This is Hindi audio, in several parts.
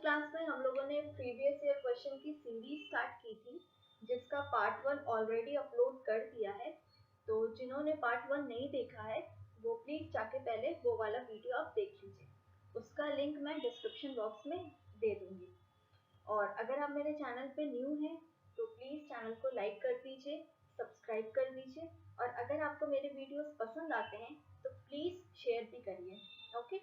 क्लास में हम लोगों ने प्रीवियस ईयर क्वेश्चन की सीरीज स्टार्ट की थी, जिसका पार्ट 1 ऑलरेडी अपलोड कर दिया है। तो जिन्होंने पार्ट 1 नहीं देखा है वो प्लीज जाके पहले वो वाला वीडियो आप देख लीजिए। उसका लिंक मैं डिस्क्रिप्शन बॉक्स में दे दूंगी। और अगर आप मेरे चैनल पे न्यू हैं तो प्लीज चैनल को लाइक कर दीजिए, सब्सक्राइब कर लीजिए, और अगर आपको मेरे वीडियोस पसंद आते हैं तो प्लीज शेयर भी करिए। ओके,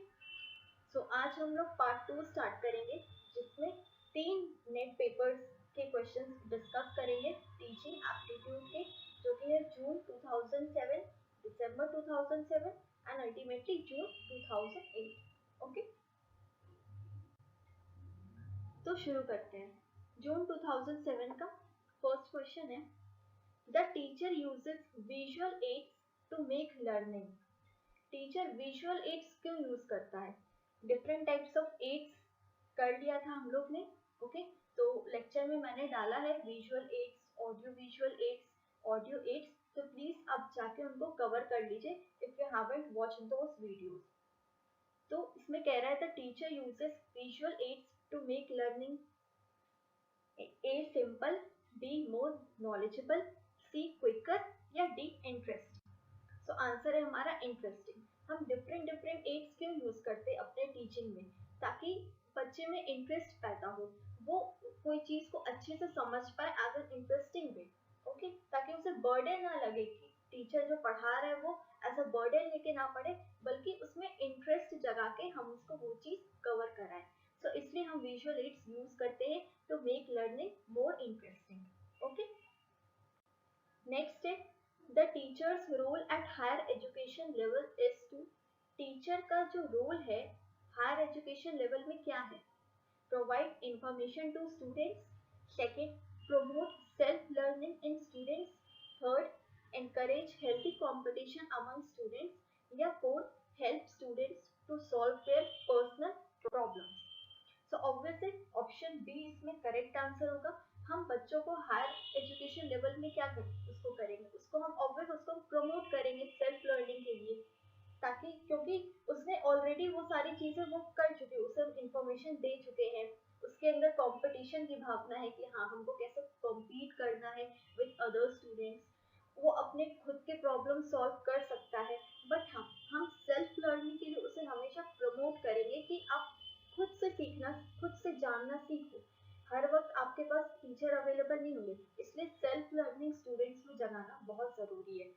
सो आज हम लोग पार्ट 2 स्टार्ट करेंगे, जिसमें 3 नेट पेपर्स के क्वेश्चंस डिस्कस करेंगे टीचिंग एप्टीट्यूड के, जो कि है June 2007, December 2007 and ultimately June 2008। Okay, तो शुरू करते हैं। जून 2007 का फर्स्ट क्वेश्चन है, the teacher uses visual aids to make learning. Teacher visual aids क्यों यूज करता है? डिफरेंट टाइप्स ऑफ एड्स कर लिया था हम लोग ने। ओके, तो लेक्चर में मैंने डाला है visual aids, audio visual aids, audio aids, तो प्लीज आप जाके उनको कवर कर लीजिए if you haven't watched those videos. तो इसमें कह रहा है the teacher uses visual aids to make learning A simple, B more knowledgeable, C quicker, या डी इंटरेस्ट। सो आंसर है हमारा इंटरेस्टिंग। हम डिफरेंट एड्स क्यों यूज करते हैं अपने टीचिंग में? ताकि बच्चे में इंटरेस्ट पैदा हो, वो कोई चीज को अच्छे से समझ पाए as an interesting way. Okay, ताकि उसे बर्डन ना लगे कि टीचर जो पढ़ा रहा है वो एज अ बर्डन लेके ना पढ़े, बल्कि उसमें इंटरेस्ट जगा के हम उसको वो चीज कवर कराएं। सो इसलिए हम विजुअल एड्स यूज करते हैं to make learning more interesting. Okay, next है the teacher's role at higher education level is two. Teacher का जो रोल है हायर एजुकेशन लेवल में क्या है? Provide information to students, second promote self learning in students, third encourage healthy competition among students, या fourth help students to solve their personal problems। So obviously option B इसमें करेक्ट आंसर होगा। हम बच्चों को हायर एजुकेशन लेवल में क्या उसको करेंगे, उसको हम ऑब्वियस उसको प्रमोट करेंगे सेल्फ लर्निंग के लिए, ताकि क्योंकि उसने ऑलरेडी वो सारी चीजें वो कर चुके, उसे हम इंफॉर्मेशन दे चुके हैं। उसके अंदर कंपटीशन की भावना है कि हाँ हमको कैसे कॉम्पीट करना है विद अदर स्टूडेंट्स, वो अपने खुद के प्रॉब्लम सॉल्व कर सकता है। बट हाँ, हम सेल्फ लर्निंग के लिए उसे हमेशा प्रमोट करेंगे कि आप खुद से सीखना, खुद से जानना सीखो। हर वक्त आपके पास टीचर अवेलेबल नहीं होंगे, इसलिए सेल्फ लर्निंग स्टूडेंट्स में जगाना बहुत जरूरी है,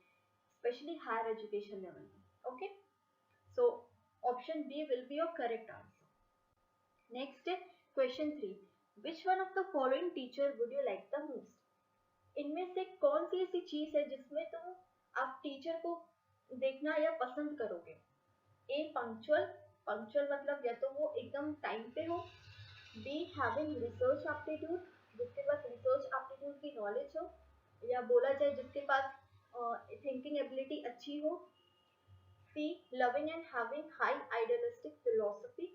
स्पेशली हायर एजुकेशन लेवल में। Okay, so option B will be your correct answer. Next है question 3, which one of the following teacher would you like the most. इनमें से कौन सी ऐसी चीज है जिसमें तुम आप टीचर को देखना या पसंद करोगे? ए पंक्चुअल, पंक्चुअल मतलब या तो वो एकदम टाइम पे हो, बी हैविंग रिसर्च एप्टीट्यूड, जिसके पास रिसर्च एप्टीट्यूड की नॉलेज हो, या बोला जाए जिसके पास थिंकिंग एबिलिटी अच्छी हो, C loving and having high idealistic philosophy,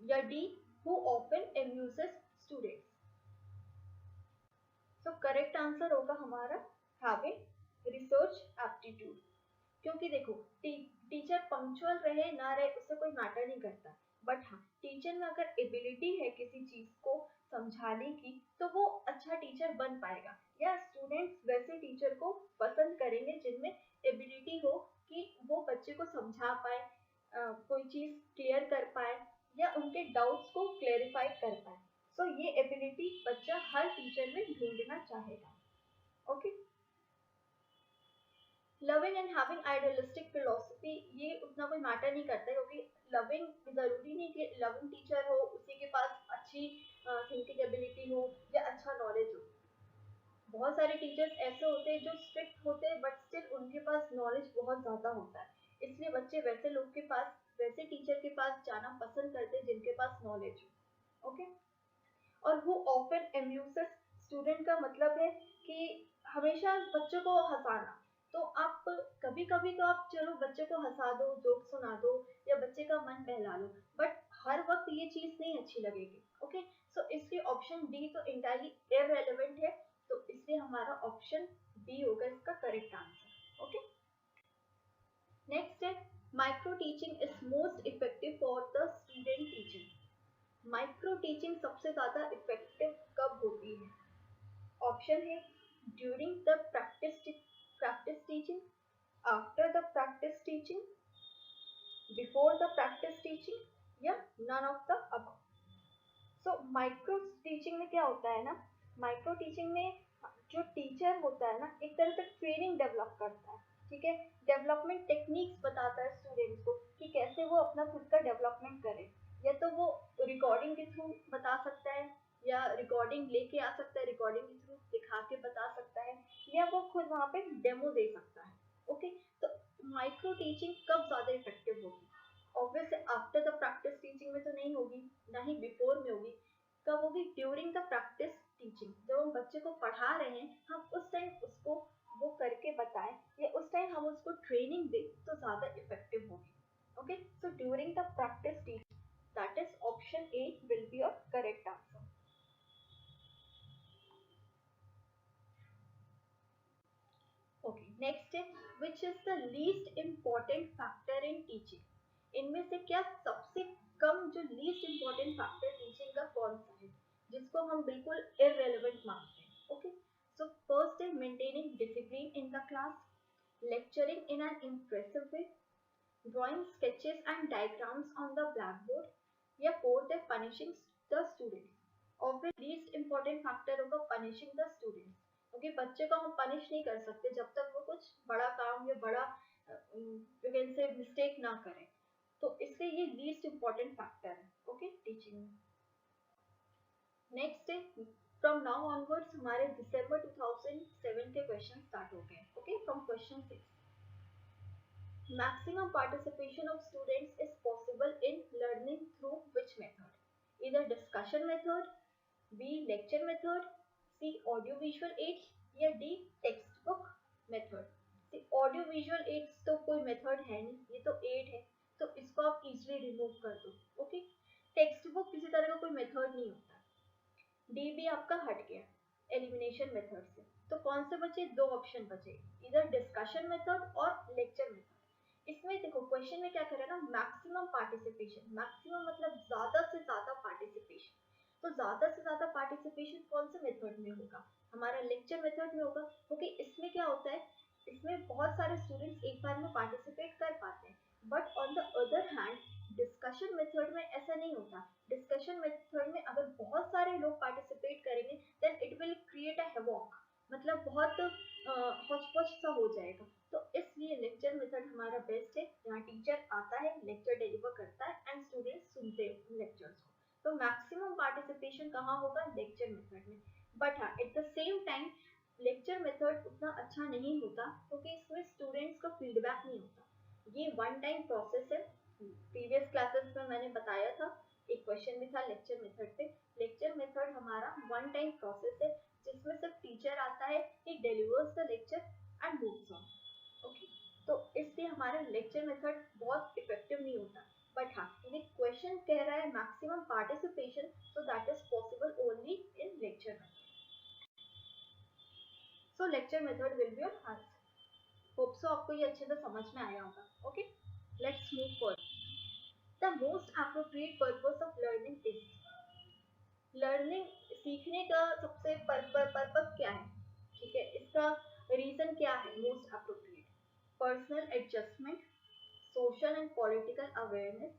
या D who often amuses students. So correct answer होगा हमारा हैविंग रिसर्च एप्टीट्यूड। क्योंकि देखो टीचर पंक्चुअल रहे ना रहे उससे कोई मैटर नहीं करता, बट हाँ टीचर में अगर एबिलिटी है किसी चीज को समझाने की तो वो अच्छा टीचर बन पाएगा, या स्टूडेंट्स वैसे टीचर को पसंद करेंगे जिनमें एबिलिटी हो कि वो बच्चे को समझा पाए, कोई चीज क्लियर कर पाए, या उनके डाउट्स को क्लेरिफाई कर पाए। सो ये एबिलिटी बच्चा हर टीचर में ढूंढना चाहेगा। Okay, loving and having idealistic philosophy, ये उतना कोई मैटर नहीं करता, क्योंकि लविंग जरूरी नहीं कि लविंग टीचर हो उसी के पास अच्छी थिंकिंग एबिलिटी हो या अच्छा नॉलेज हो। बहुत सारे टीचर्स ऐसे होते हैं जो स्ट्रिक्ट होते हैं बट स्टिल उनके पास नॉलेज बहुत ज्यादा होता है, इसलिए बच्चे वैसे लोग के पास, वैसे टीचर के पास जाना पसंद करते हैं जिनके पास नॉलेज हो। ओके, और वो ऑफन अम्यूजेस स्टूडेंट का मतलब है कि हमेशा बच्चों को हंसाना। तो आप कभी कभी तो आप चलो बच्चे को हंसा दो, जोक सुना दो, या बच्चे का मन बहला लो, बट हर वक्त ये चीज नहीं अच्छी लगेगी। ओके, सो इसलिए ऑप्शन डी तो इंटायरली इररिलेवेंट है, तो इसलिए हमारा ऑप्शन बी होगा इसका करेक्ट आंसर। ओके, नेक्स्ट है micro teaching is most effective for the student teaching. Teaching सबसे ज्यादा इफेक्टिव कब होती है? ऑप्शन है during the practice teaching, after the practice teaching, before the practice teaching या none of the above. So micro teaching में क्या होता है ना, माइक्रो टीचिंग में जो टीचर होता है ना एक तरह से ट्रेनिंग डेवलप करता है, ठीक है, डेवलपमेंट टेक्निक्स बताता है स्टूडेंट्स को कि कैसे वो अपना खुद का डेवलपमेंट करे। या तो वो रिकॉर्डिंग के थ्रू बता सकता है, या रिकॉर्डिंग लेके आ सकता है, रिकॉर्डिंग के थ्रू दिखा के बता सकता है, या वो खुद वहाँ पे डेमो दे सकता है। ओके, तो माइक्रो टीचिंग कब ज्यादा इफेक्टिव होगी? Obviously after the practice teaching में तो नहीं होगी, ना ही बिफोर में होगी। कब होगी? During the practice teaching. जब हम बच्चे को पढ़ा रहे हैं, हम उस टाइम उसको वो करके बताएं या उस टाइम हम उसको ट्रेनिंग दें तो ज्यादा इफेक्टिव होगी। Okay, so during the practice teaching, that is option A will be your correct answer. Okay, next है which is the least important factor in teaching. इनमें से क्या सबसे कम जो लीस्ट इम्पोर्टेंट फैक्टर टीचिंग का कौन सा है जिसको हम बिल्कुल इररेलेवेंट मानते हैं? ओके, सो फर्स्ट है maintaining discipline in the class, lecturing in an impressive way, drawing sketches and diagrams on the blackboard, या fourth है punishing the students। Obviously least important factor होगा punishing the students, क्योंकि बच्चे को हम पनिश नहीं कर सकते जब तक वो कुछ बड़ा काम या बड़ा यू कैन से मिस्टेक ना करे, तो इसलिए ये लीस्ट इम्पोर्टेंट फैक्टर है। ओके, टीचिंग में। नेक्स्ट है फ्रॉम नाउ ऑनवर्ड्स हमारे दिसंबर 2007 के क्वेश्चन स्टार्ट हो गए। Okay, from question 6, maximum participation of students is possible in learning through which method? Either discussion method, B lecture method, C audio visual aids या D textbook method। See, audio visual aids तो कोई मेथड है नहीं, ये तो एड है, तो इसको आप इजीली रिमूव कर दो। ओके, टेक्स्ट बुक किसी तरह का कोई मेथड नहीं होता। डी भी आपका हट गया एलिमिनेशन मेथड से, तो कौन से बचे? दो ऑप्शन बचे, इधर डिस्कशन मेथड और लेक्चर मेथड। इसमें देखो क्वेश्चन में क्या करे ना, मैक्सिमम पार्टिसिपेशन, मैक्सिमम मतलब ज्यादा से ज्यादा पार्टिसिपेशन, तो ज्यादा से ज्यादा पार्टिसिपेशन कौन से मेथड में होगा? हमारा लेक्चर मेथड में होगा, क्योंकि इसमें क्या होता है, इसमें बहुत सारे स्टूडेंट्स एक बार में पार्टिसिपेट कर पाते हैं। But on the other hand discussion method में ऐसा नहीं होता। डिस्कशन मेथड में अगर बहुत सारे लोग पार्टिसिपेट करेंगे then it will create a havoc, मतलब बहुत हौच-पौच सा हो जाएगा। तो इसलिए लेक्चर मेथड हमारा बेस्ट है, जहाँ टीचर आता है, लेक्चर डिलीवर करता है एंड स्टूडेंट्स सुनते हैं लेक्चर्स को। तो मैक्सिमम पार्टिसिपेशन कहाँ होगा? लेक्चर मेथड में। बट हाँ, at the same time lecture method उतना अच्छा नहीं होता क्योंकि इसमें स्टूडेंट्स का फीडबैक नहीं होता। ये वन टाइम प्रोसेस है। प्रीवियस क्लासेस में मैंने बताया था, एक क्वेश्चन भी था लेक्चर मेथड पे। लेक्चर मेथड हमारा वन टाइम प्रोसेस है जिसमें सिर्फ टीचर आता है, ही delivers the lecture and moves on. Okay, तो इसलिए हमारा लेक्चर मेथड बहुत इफेक्टिव नहीं होता। बट हाँ, ये क्वेश्चन कह रहा है maximum participation, so that is possible only in lecture method. So lecture method will be your answer. Hope so आपको ये अच्छे से समझ में आया होगा। Okay, let's move forward. The most appropriate purpose of learning is, learning सीखने का सबसे पर्पस क्या है? ठीक है, इसका रीजन क्या है? Most appropriate personal adjustment, social and political awareness,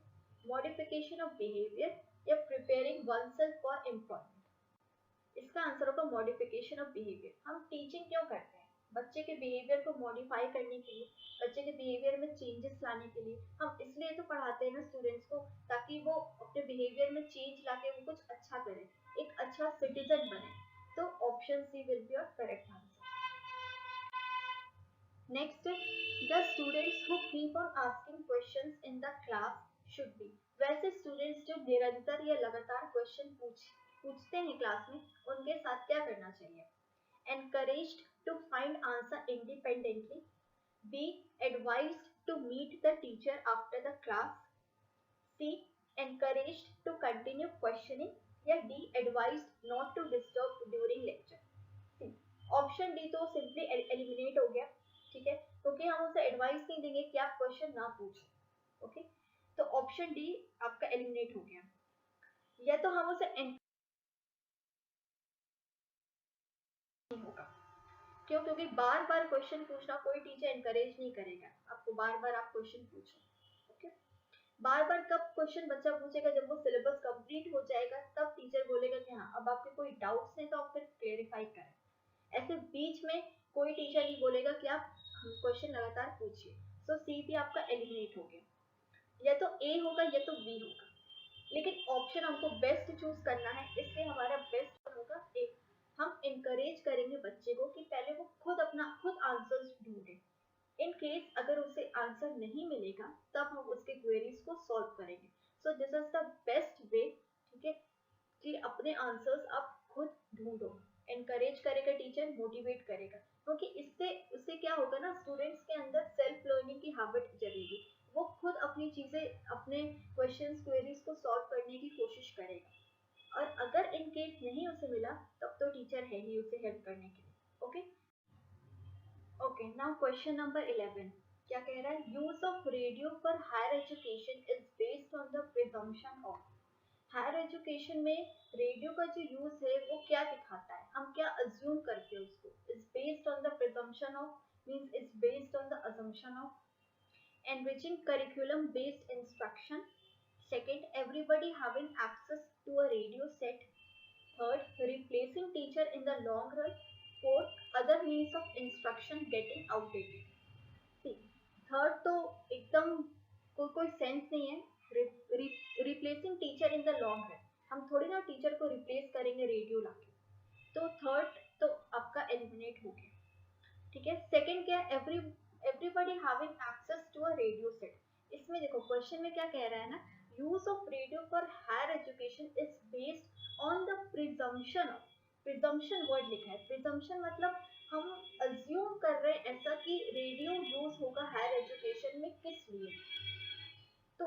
modification of behaviour या प्रिपेयरिंग वनसेल्फ फॉर एम्प्लॉयमेंट। इसका आंसर होगा मॉडिफिकेशन ऑफ बिहेवियर। हम टीचिंग क्यों करते हैं? बच्चे के बिहेवियर को मॉडिफाई करने के लिए, बच्चे के बिहेवियर में चेंजेस लाने के लिए। हम इसलिए तो पढ़ाते हैं ना स्टूडेंट्स को, ताकि वो अपने बिहेवियर में चेंज लाके वो कुछ अच्छा करें, एक अच्छा सिटीजन बने। तो option C will be your correct answer. Next, the students who keep on asking questions in the class should be. वैसे स्टूडेंट्स जो निरंतर या लगातार क्वेश्चन पूछते हैं क्लास में, उनके साथ क्या करना चाहिए? Encouraged to find answer independently, B advised to meet the teacher after the class, C encouraged to continue questioning या D advised not to disturb during lecture। Option D तो सिंपली एलिमिनेट हो गया, ठीक है, क्योंकि हम उसे एडवाइस नहीं देंगे कि आप क्वेश्चन ना पूछें। ओके, तो ऑप्शन डी आपका एलिमिनेट हो गया। या तो हम उसे होगा। क्यों? क्योंकि बार बार क्वेश्चन पूछना कोई टीचर एनकरेज नहीं करेगा आपको, बार बार आप क्वेश्चन पूछो। ओके, बार बार कब क्वेश्चन बच्चा पूछेगा? जब वो सिलेबस कंप्लीट हो जाएगा तब टीचर बोलेगा कि हाँ अब आपके कोई डाउट्स हैं तो आप फिर क्लेरिफाई करें। ऐसे बीच में कोई टीचर नहीं बोलेगा कि आप क्वेश्चन लगातार पूछिए। सो सी भी आपका एलिमिनेट हो गया। या तो ए होगा या तो बी होगा, लेकिन ऑप्शन हमको बेस्ट चूज करना है, इसलिए हमारा बेस्ट होगा ए। हम इनकरेज करेंगे बच्चे को कि पहले वो खुद आंसर्स ढूंढे। इन केस अगर उसे आंसर नहीं मिलेगा तब हम उसके क्वेरीज को सॉल्व करेंगे। सो this is the best way, ठीक है, कि अपने आंसर्स आप खुद ढूंढो। एनकरेज करेगा टीचर, मोटिवेट करेगा, क्योंकि इससे उससे क्या होगा ना, स्टूडेंट्स के अंदर सेल्फ लर्निंग की हैबिट जगेगी। वो खुद अपनी चीजें, अपने क्वेश्चंस क्वेरीज को सॉल्व करने की कोशिश करेगा। और अगर इन केस नहीं उसे मिला तब तो टीचर है ही उसे हेल्प करने के लिए। Okay okay, now question number 11 क्या कह रहा है? Use of radio for higher education is based on the presumption of. Higher education में रेडियो का जो यूज है वो क्या दिखाता है, हम क्या अज्यूम करते हैं उसको? Is based on the presumption of means is based on the assumption of enriching curriculum based instruction. Second, everybody having access to a radio set. Third, replacing teacher in the long run. Fourth, other means of instruction getting outdated. See, third तो एकदम कोई सेंस नहीं है। Replacing teacher in the long run, हम थोड़ी ना टीचर को रिप्लेस करेंगे रेडियो लाके। तो थर्ड तो आपका एलिमिनेट हो गया। ठीक है, सेकंड क्या है? Everybody having access to a radio set. इसमें देखो क्वेश्चन में क्या कह रहा है ना, use of radio for higher education is based on the presumption of. Presumption word लिखा है, प्रिजम्पशन मतलब हम अज्यूम कर रहे हैं ऐसा कि रेडियो यूज होगा हायर एजुकेशन में, किस लिए? तो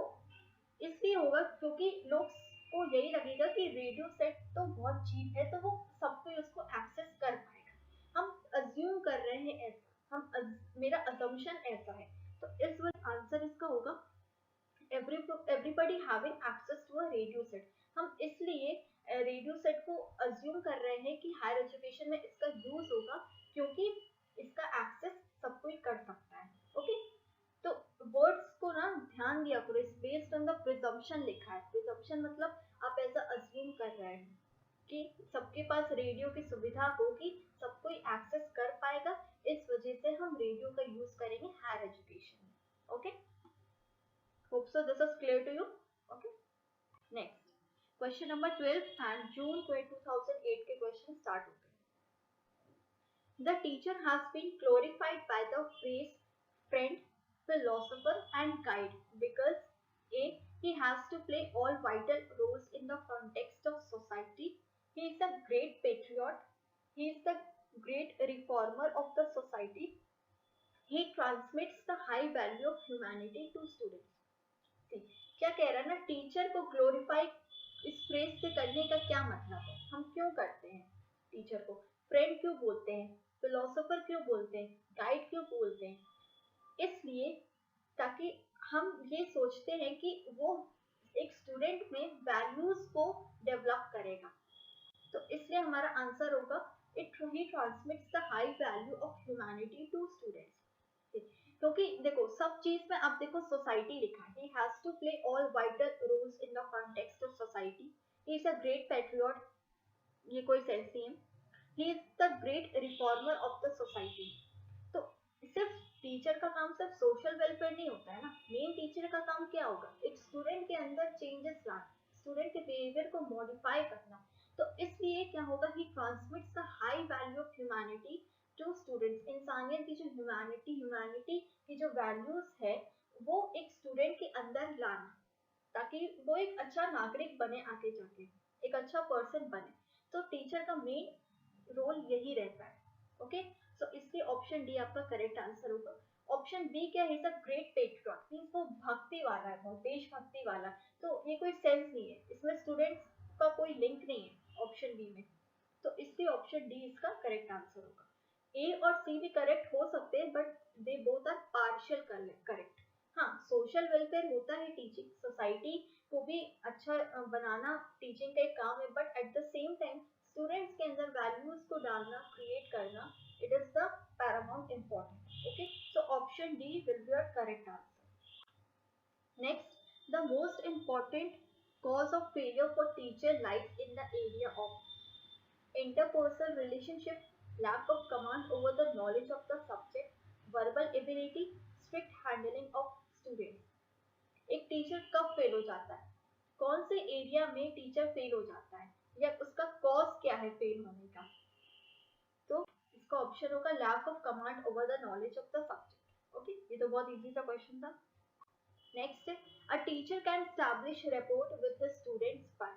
इसलिए होगा क्योंकि लोग को यही लगेगा कि रेडियो सेट तो बहुत चीप है तो वो सब कोई उसको एक्सेस कर पाएगा। हम अज्यूम कर रहे हैं ऐसा, मेरा असम्पशन ऐसा है। तो इस वक्त आंसर इसका होगा everybody having access to a radio set. हम इसलिए रेडियो सेट को अज्यूम कर रहे हैं कि हायर एजुकेशन में इसका यूज होगा, क्योंकि इसका एक्सेस सब कोई कर सकता है। ओके, तो वर्ड्स को ना ध्यान दिया करो, इस बेस्ड ऑन द प्रिजम्पशन लिखा है। प्रिजम्पशन मतलब आप ऐसा अज्यूम कर रहे हैं कि सबके पास रेडियो की सुविधा होगी, सब कोई एक्सेस कर पाएगा, इस वजह से हम रेडियो का यूज करेंगे हायर एजुकेशन में। Okay, hope so this is clear to you. Okay, next question number 12 and June 2008 के क्वेश्चन स्टार्ट होते हैं। The teacher has been glorified by the phrase friend, philosopher and guide because A. He has to play all vital roles in the context of society. He is a great patriot. He is the great reformer of the society. He transmits the high value of humanity to students. See, क्या कह रहा है ना, टीचर को ग्लोरीफाई इस फ्रेज से करने का क्या मतलब है? हम क्यों करते हैं टीचर को? फ्रेंड क्यों बोलते हैं, फिलोसोफर क्यों बोलते हैं, गाइड क्यों बोलते हैं? इसलिए ताकि हम ये सोचते हैं कि वो एक स्टूडेंट में वैल्यूज को डेवलप करेगा। तो इसलिए हमारा आंसर होगा it he transmits the high value of humanity to students. क्योंकि देखो सब चीज में आप देखो सोसाइटी लिखा है, he has to play all vital roles in the context of society. He is a great patriot, ये कोई सेंस नहीं है। He is the great reformer of the society. तो सिर्फ टीचर का काम सिर्फ सोशल वेलफेयर नहीं होता है ना, मेन टीचर का काम क्या होगा? एक स्टूडेंट के अंदर चेंजेस लाना, स्टूडेंट के बिहेवियर को मॉडिफाई करना। तो इसलिए क्या होगा, he transmits the high value of humanity to students. इंसानियत की जो ह्यूमैनिटी की जो वैल्यूज है वो एक स्टूडेंट के अंदर लाना, ताकि वो एक अच्छा नागरिक बने, आगे जाके एक अच्छा पर्सन बने। तो टीचर का मेन रोल यही रहता है। ओके, सो इसलिए ऑप्शन डी आपका करेक्ट आंसर होगा। ऑप्शन बी क्या है? सब ग्रेट पेट्रियट मींस वो भक्ति वाला है, बहुत देशभक्ति वाला। तो ये कोई सेंस नहीं है, इसमें स्टूडेंट्स का कोई लिंक नहीं है ऑप्शन बी में। तो इसलिए ऑप्शन डी इसका करेक्ट आंसर होगा। ए और सी भी करेक्ट हो सकते हैं but they both are partial correct. हाँ, सोशल वेलफेयर होता है टीचिंग, सोसाइटी को भी अच्छा अच्छा बनाना टीचिंग का एक काम है, but at the same time students के अंदर वैल्यूज को डालना, क्रिएट करना, it is the Paramount important. Okay, so option D will be your correct answer. Next, the most important cause of failure for teacher lies in the area of interpersonal relationship, lack of command over the knowledge of the subject, verbal ability, strict handling of students. एक टीचर कब फेल हो जाता है, कौन से एरिया में टीचर फेल हो जाता है, या उसका कॉज क्या है फेल होने का? तो इसका ऑप्शन होगा lack of command over the knowledge of the subject. Okay, ये तो बहुत इजी सा क्वेश्चन था. Next, a teacher can establish rapport with the students by.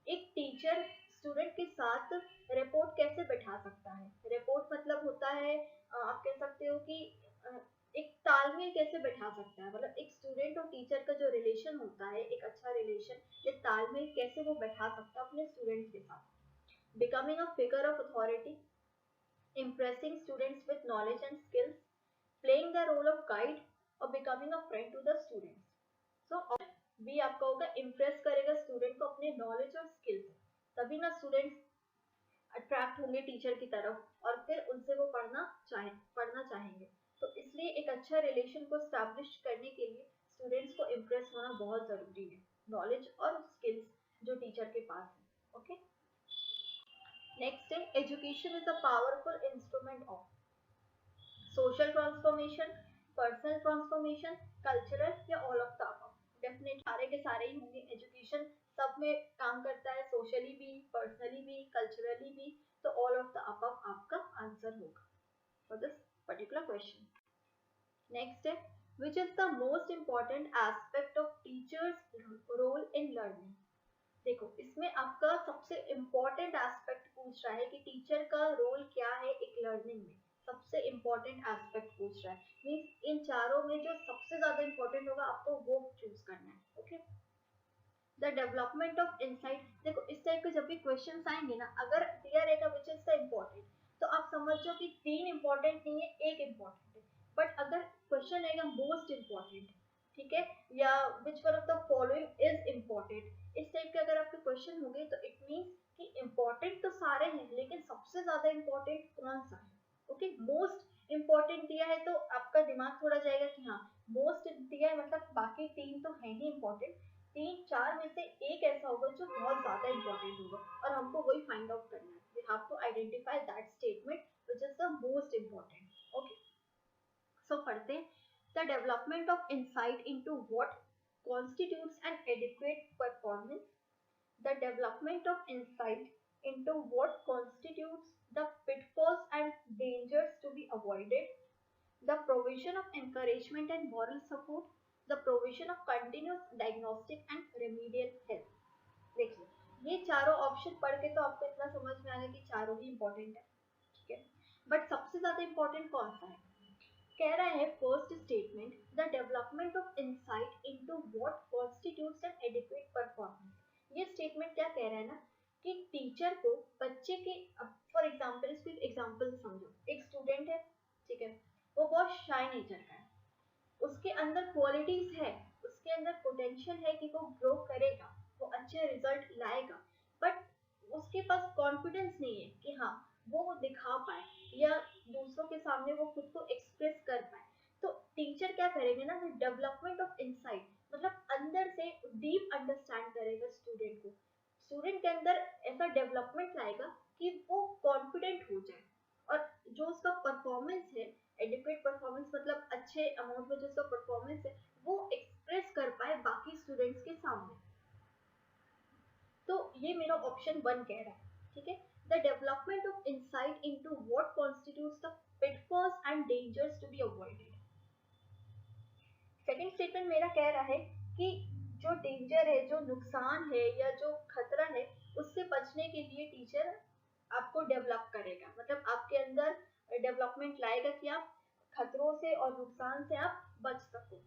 एक टीचर स्टूडेंट के साथ रिपोर्ट कैसे बैठा सकता है? रिपोर्ट मतलब होता है, आप कह सकते हो कि एक तालमेल कैसे बैठा सकता है, मतलब एक स्टूडेंट और टीचर का जो रिलेशन होता है, एक अच्छा रिलेशन, ये तालमेल कैसे वो बैठा सकता है अपने स्टूडेंट्स के साथ. Becoming a figure of authority, impressing students with knowledge and skills, playing the role of guide, or becoming a friend to the students. So B आपका होगा इम्प्रेस करेगा स्टूडेंट को अपने नॉलेज और स्किल से, तभी ना स्टूडेंट्स अट्रैक्ट होंगे टीचर की तरफ और फिर उनसे वो पढ़ना चाहेंगे. तो इसलिए एक अच्छा रिलेशन को स्टैब्लिश करने के लिए स्टूडेंट्स को इम्प्रेस होना बहुत जरूरी है, नॉलेज और स्किल्स जो टीचर के पास है. ओके, नेक्स्ट है education is a powerful instrument of social transformation, personal transformation, cultural, या all of the above. Definitely सारे के सारे ही होंगे. एजुकेशन सब में काम करता है, सोशली भी, पर्सनली भी, कल्चरली भी. तो ऑल ऑफ द अबव आपका आंसर होगा for this particular question. Next है which is the most important aspect of teacher's role in learning. देखो, इसमें आपका सबसे इम्पोर्टेंट एस्पेक्ट पूछ रहा है कि टीचर का रोल क्या है एक लर्निंग में. सबसे इम्पोर्टेंट एस्पेक्ट पूछ रहा है, मीन्स इन चारों में जो सबसे ज्यादा इम्पोर्टेंट होगा आपको वो चूज करना है. Okay, the development of insight. देखो, इस टाइप के जब भी क्वेश्चन आएंगे ना, अगर दिया रहेगा विच इज द इम्पोर्टेंट, तो आप समझो कि 3 इम्पोर्टेंट नहीं है, एक इम्पोर्टेंट है. बट अगर क्वेश्चन रहेगा मोस्ट इम्पोर्टेंट, ठीक है, या विच one of the following is important, इस टाइप के अगर आपके क्वेश्चन हो गए तो इट मीन्स कि इम्पोर्टेंट तो सारे हैं, लेकिन सबसे ज्यादा इम्पोर्टेंट कौन सा है. ओके, मोस्ट इम्पोर्टेंट दिया है तो आपका दिमाग थोड़ा जाएगा कि हाँ मोस्ट दिया है, मतलब बाकी 3 तो है ही इम्पोर्टेंट, 3-4 में से एक ऐसा होगा जो बहुत ज्यादा इम्पोर्टेंट होगा और हमको वही फाइंड आउट करना है. We have to identify that statement which is the most important. Okay, so पढ़ते हैं. The development of insight into what constitutes an adequate performance. The development of insight into what constitutes the pitfalls and dangers to be avoided. The provision of encouragement and moral support. The provision of continuous diagnostic and remedial help. देखिए, ये चारों ऑप्शन पढ़ के तो आपको इतना समझ में आ गया कि चारों ही इंपॉर्टेंट है, ठीक है. बट सबसे ज्यादा इंपॉर्टेंट कौन सा है? कह रहा है first statement, the development of insight into what constitutes N adequate performance. ये स्टेटमेंट क्या कह रहा है ना कि टीचर को बच्चे के, फॉर एग्जांपल इसको एग्जांपल समझो. एक स्टूडेंट है, ठीक है, वो बहुत शाय नेचर का है, उसके अंदर क्वालिटीज है, उसके अंदर पोटेंशियल है कि वो ग्रो करेगा, वो अच्छे रिजल्ट लाएगा, बट उसके पास कॉन्फिडेंस नहीं है कि हाँ वो दिखा पाए या दूसरों के सामने वो खुद को एक्सप्रेस कर पाए. तो टीचर क्या करेंगे ना, डेवलपमेंट ऑफ इंसाइट मतलब अंदर से डीप अंडरस्टैंड करेगा स्टूडेंट को, स्टूडेंट के अंदर ऐसा डेवलपमेंट लाएगा कि वो कॉन्फिडेंट हो जाए और जो उसका परफॉर्मेंस है, एडिक्वेट परफॉर्मेंस मतलब अच्छे अमाउंट में जो उसका परफॉर्मेंस है वो एक्सप्रेस कर पाए बाकी स्टूडेंट्स के सामने. तो ये मेरा ऑप्शन 1 कह रहा है, ठीक है. The development of insight into what constitutes the pitfalls and dangers to be avoided. Second statement मेरा कह रहा है कि जो डेंजर है, जो नुकसान है या जो खतरा है, उससे बचने के लिए टीचर आपको डेवलप करेगा, मतलब आपके अंदर डेवलपमेंट लाएगा कि आप खतरों से और नुकसान से आप बच सको,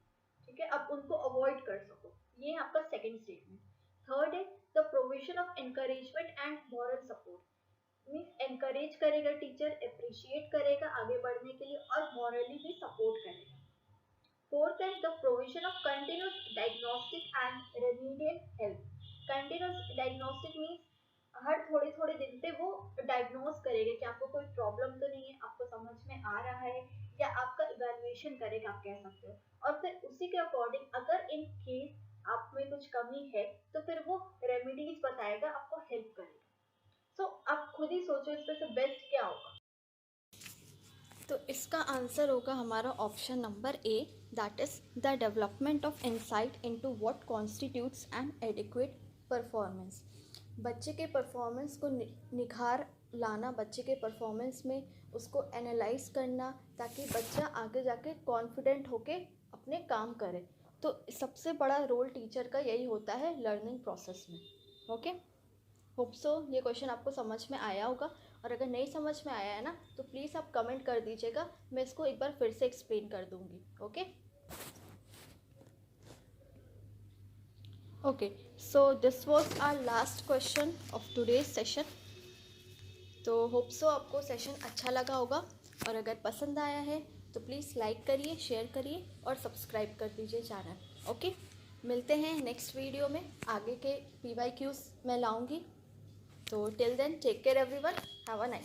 ठीक है, आप उनको अवॉइड कर सको. ये है आपका सेकेंड स्टेटमेंट. थर्ड है the provision of encouragement and moral support. Means encourage करेगा टीचर, अप्रिशिएट करेगा आगे बढ़ने के लिए और मॉरली भी सपोर्ट करेगा. फोर्थ है the provision of continuous diagnostic and remedial help. Diagnostic means हर थोड़े थोड़े दिन पे वो डायग्नोज करेगा कि आपको कोई प्रॉब्लम तो नहीं है, आपको समझ में आ रहा है, या आपका इवैल्यूएशन करेगा, आप कह सकते हो। और फिर उसी के अकॉर्डिंग अगर इन केस आप में कुछ कमी है तो फिर वो रेमेडीज बताएगा, आपको हेल्प करेगा। सो आप खुद ही सोचो इसमें से बेस्ट क्या होगा। तो इसका आंसर होगा हमारा option number A, that is the development of insight into what constitutes N adequate performance. बच्चे के परफॉर्मेंस को निखार लाना, बच्चे के परफॉर्मेंस में उसको एनालाइज करना, ताकि बच्चा आगे जाके कॉन्फिडेंट होके अपने काम करे। तो सबसे बड़ा रोल टीचर का यही होता है लर्निंग प्रोसेस में। ओके, होप सो ये क्वेश्चन आपको समझ में आया होगा, और अगर नहीं समझ में आया है ना तो प्लीज़ आप कमेंट कर दीजिएगा, मैं इसको एक बार फिर से एक्सप्लेन कर दूँगी। Okay, so this was our last question of today's session. तो होप सो आपको सेशन अच्छा लगा होगा, और अगर पसंद आया है तो प्लीज़ लाइक करिए, शेयर करिए और सब्सक्राइब कर दीजिए चैनल। ओके, मिलते हैं नेक्स्ट वीडियो में, आगे के PYQs मैं लाऊंगी। तो till then take care everyone, have a nice